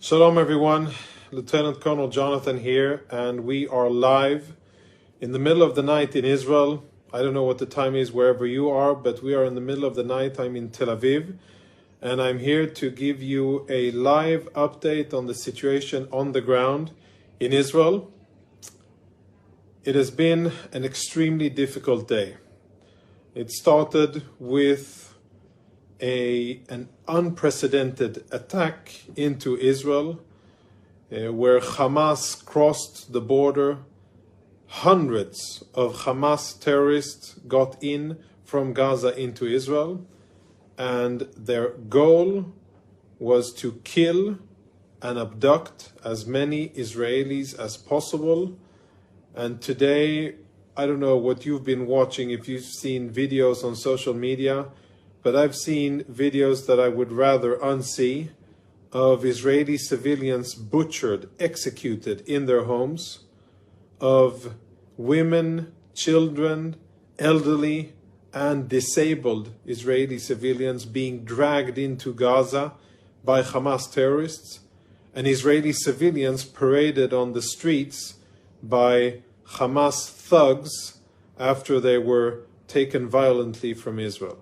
Shalom everyone, Lieutenant Colonel Jonathan here, and we are live in the middle of the night in Israel. I don't know what the time is wherever you are, but we are in the middle of the night. I'm in Tel Aviv, and I'm here to give you a live update on the situation on the ground in Israel. It has been an extremely difficult day. It started with an unprecedented attack into Israel, where Hamas crossed the border. Hundreds of Hamas terrorists got in from Gaza into Israel, and their goal was to kill and abduct as many Israelis as possible. And today, I don't know what you've been watching, if you've seen videos on social media, but I've seen videos that I would rather unsee of Israeli civilians butchered, executed in their homes, of women, children, elderly, and disabled Israeli civilians being dragged into Gaza by Hamas terrorists, and Israeli civilians paraded on the streets by Hamas thugs after they were taken violently from Israel.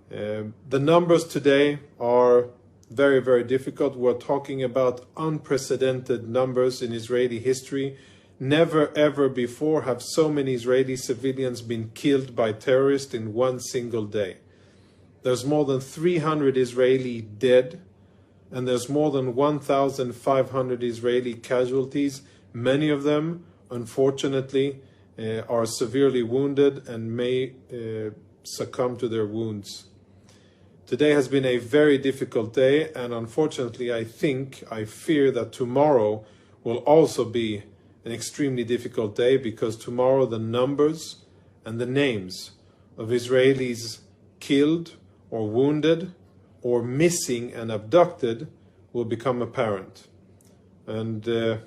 The numbers today are very, very difficult. We're talking about unprecedented numbers in Israeli history. Never ever before have so many Israeli civilians been killed by terrorists in one single day. There's more than 300 Israeli dead, and there's more than 1,500 Israeli casualties. Many of them, unfortunately, are severely wounded and may succumb to their wounds. Today has been a very difficult day, and unfortunately I fear that tomorrow will also be an extremely difficult day, because tomorrow the numbers and the names of Israelis killed or wounded or missing and abducted will become apparent. And a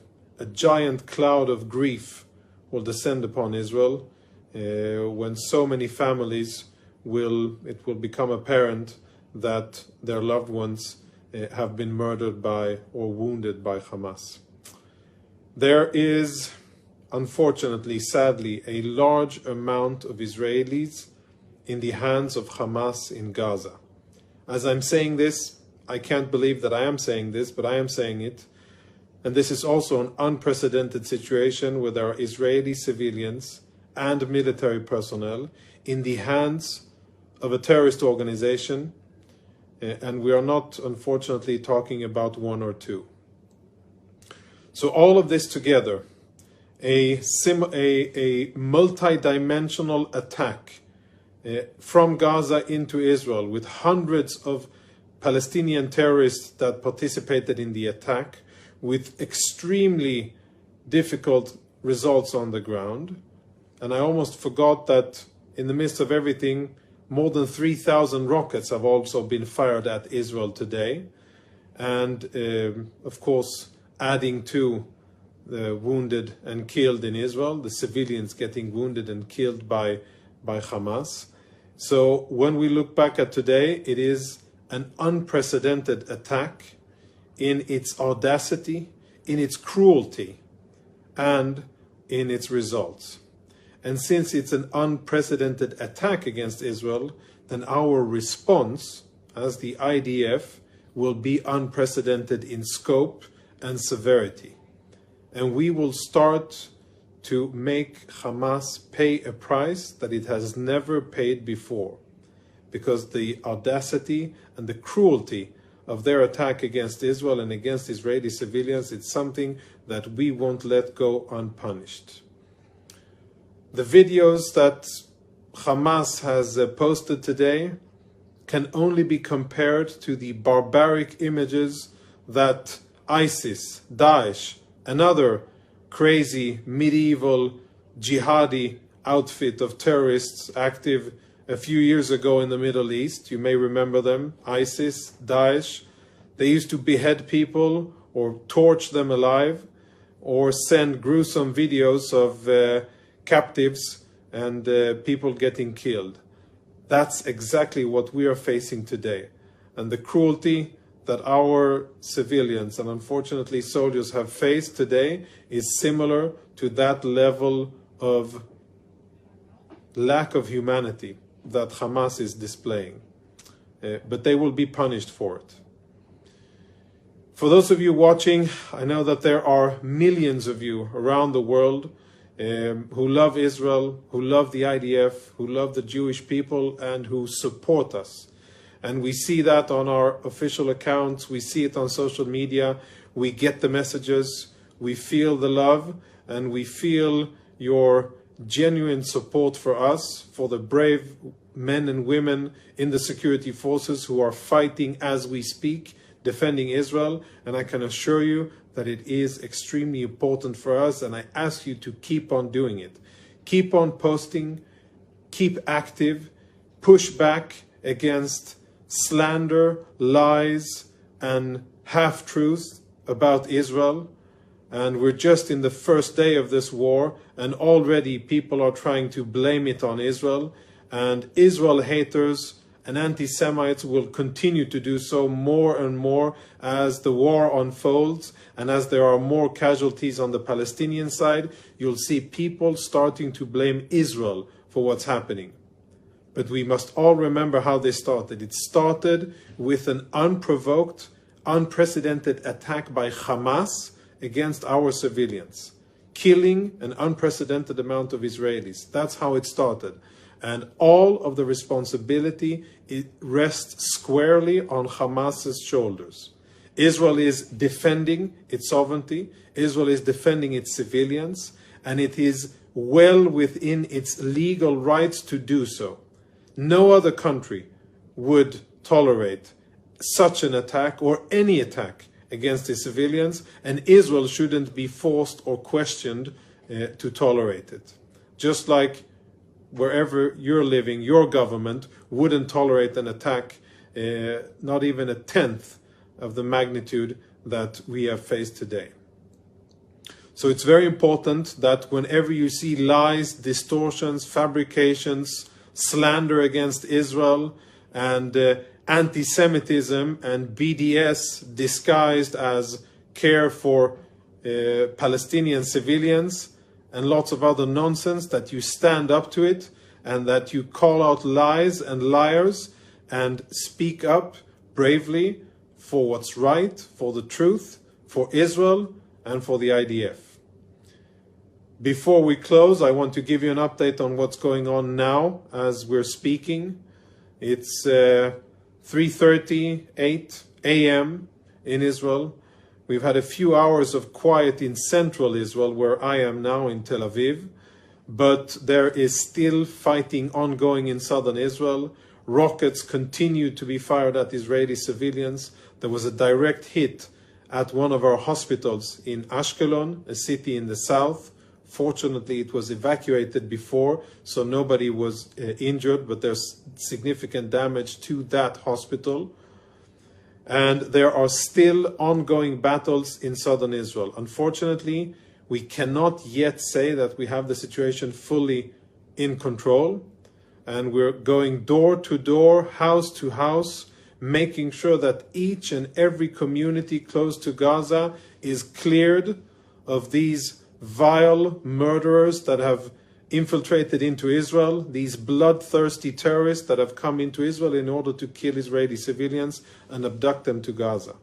giant cloud of grief will descend upon Israel when so many families it will become apparent that their loved ones have been murdered by or wounded by Hamas. There is, unfortunately, sadly, a large amount of Israelis in the hands of Hamas in Gaza. As I'm saying this, I can't believe that I am saying this, but I am saying it. And this is also an unprecedented situation where there are Israeli civilians and military personnel in the hands of a terrorist organization. And we are not, unfortunately, talking about one or two. So all of this together, a multi-dimensional attack from Gaza into Israel, with hundreds of Palestinian terrorists that participated in the attack, with extremely difficult results on the ground. And I almost forgot that in the midst of everything, more than 3,000 rockets have also been fired at Israel today. And of course, adding to the wounded and killed in Israel, the civilians getting wounded and killed by Hamas. So when we look back at today, it is an unprecedented attack in its audacity, in its cruelty, and in its results. And since it's an unprecedented attack against Israel, then our response as the IDF will be unprecedented in scope and severity. And we will start to make Hamas pay a price that it has never paid before, because the audacity and the cruelty of their attack against Israel and against Israeli civilians, it's something that we won't let go unpunished. The videos that Hamas has posted today can only be compared to the barbaric images that ISIS, Daesh, and other crazy medieval jihadi outfit of terrorists active a few years ago in the Middle East. You may remember them, ISIS, Daesh. They used to behead people or torch them alive, or send gruesome videos of captives and people getting killed. That's exactly what we are facing today. And the cruelty that our civilians and unfortunately soldiers have faced today is similar to that level of lack of humanity that Hamas is displaying. But they will be punished for it. For those of you watching, I know that there are millions of you around the world who love Israel, who love the IDF, who love the Jewish people, and who support us. And we see that on our official accounts, we see it on social media, we get the messages, we feel the love, and we feel your genuine support for us, for the brave men and women in the security forces who are fighting as we speak, defending Israel. And I can assure you that it is extremely important for us, and I ask you to keep on doing it. Keep on posting, keep active, push back against slander, lies, and half-truths about Israel. And we're just in the first day of this war, and already people are trying to blame it on Israel. And Israel haters and anti-Semites will continue to do so more and more as the war unfolds, and as there are more casualties on the Palestinian side. You'll see people starting to blame Israel for what's happening. But we must all remember how this started. It started with an unprovoked, unprecedented attack by Hamas against our civilians, killing an unprecedented amount of Israelis. That's how it started. And all of the responsibility, it rests squarely on Hamas's shoulders. Israel is defending its sovereignty. Israel is defending its civilians. And it is well within its legal rights to do so. No other country would tolerate such an attack or any attack against its civilians, and Israel shouldn't be forced or questioned to tolerate it. Just like wherever you're living, your government wouldn't tolerate an attack, not even a tenth of the magnitude that we have faced today. So it's very important that whenever you see lies, distortions, fabrications, slander against Israel, and anti-Semitism and BDS disguised as care for Palestinian civilians, and lots of other nonsense, that you stand up to it and that you call out lies and liars and speak up bravely for what's right, for the truth, for Israel and for the IDF. Before we close, I want to give you an update on what's going on now as we're speaking. It's 3:38 a.m. in Israel. We've had a few hours of quiet in central Israel, where I am now in Tel Aviv, but there is still fighting ongoing in southern Israel. Rockets continue to be fired at Israeli civilians. There was a direct hit at one of our hospitals in Ashkelon, a city in the south. Fortunately, it was evacuated before, so nobody was injured, but there's significant damage to that hospital. And there are still ongoing battles in southern Israel. Unfortunately, we cannot yet say that we have the situation fully in control. And we're going door to door, house to house, making sure that each and every community close to Gaza is cleared of these vile murderers that have infiltrated into Israel, these bloodthirsty terrorists that have come into Israel in order to kill Israeli civilians and abduct them to Gaza.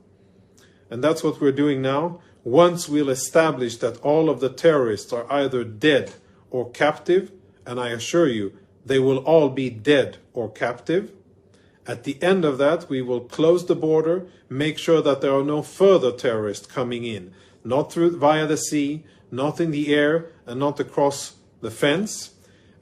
And that's what we're doing now. Once we'll establish that all of the terrorists are either dead or captive, and I assure you, they will all be dead or captive, at the end of that, we will close the border, make sure that there are no further terrorists coming in, not via the sea, not in the air, and not across the fence.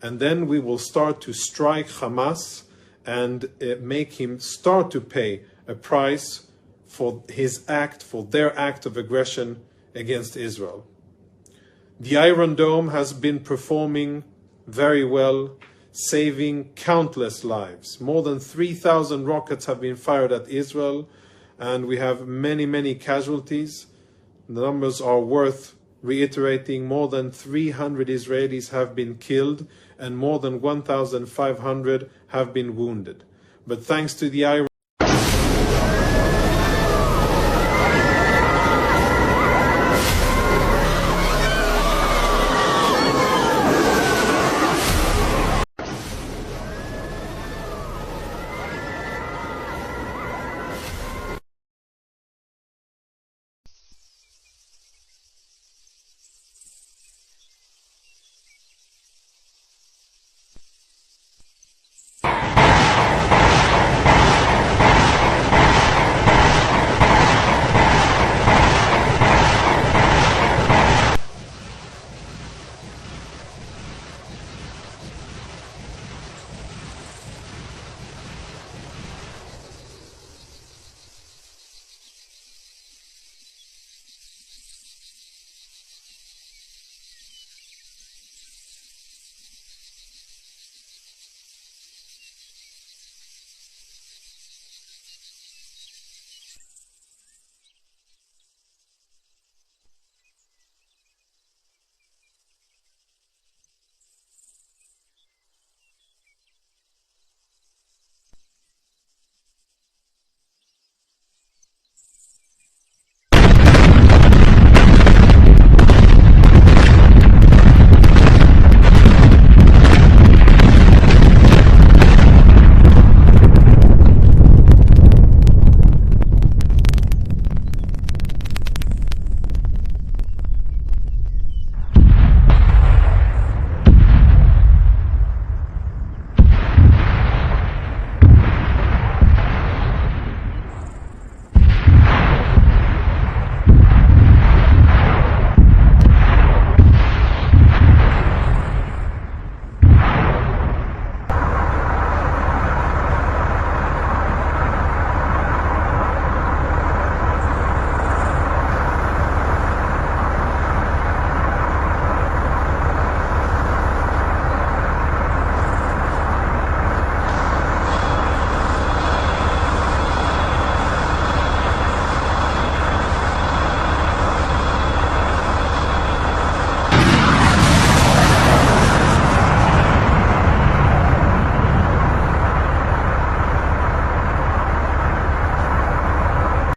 And then we will start to strike Hamas and make him start to pay a price for his act, for their act of aggression against Israel. The Iron Dome has been performing very well, saving countless lives. More than 3,000 rockets have been fired at Israel, and we have many, many casualties. The numbers are worth reiterating. More than 300 Israelis have been killed, and more than 1,500 have been wounded. But thanks to the Iron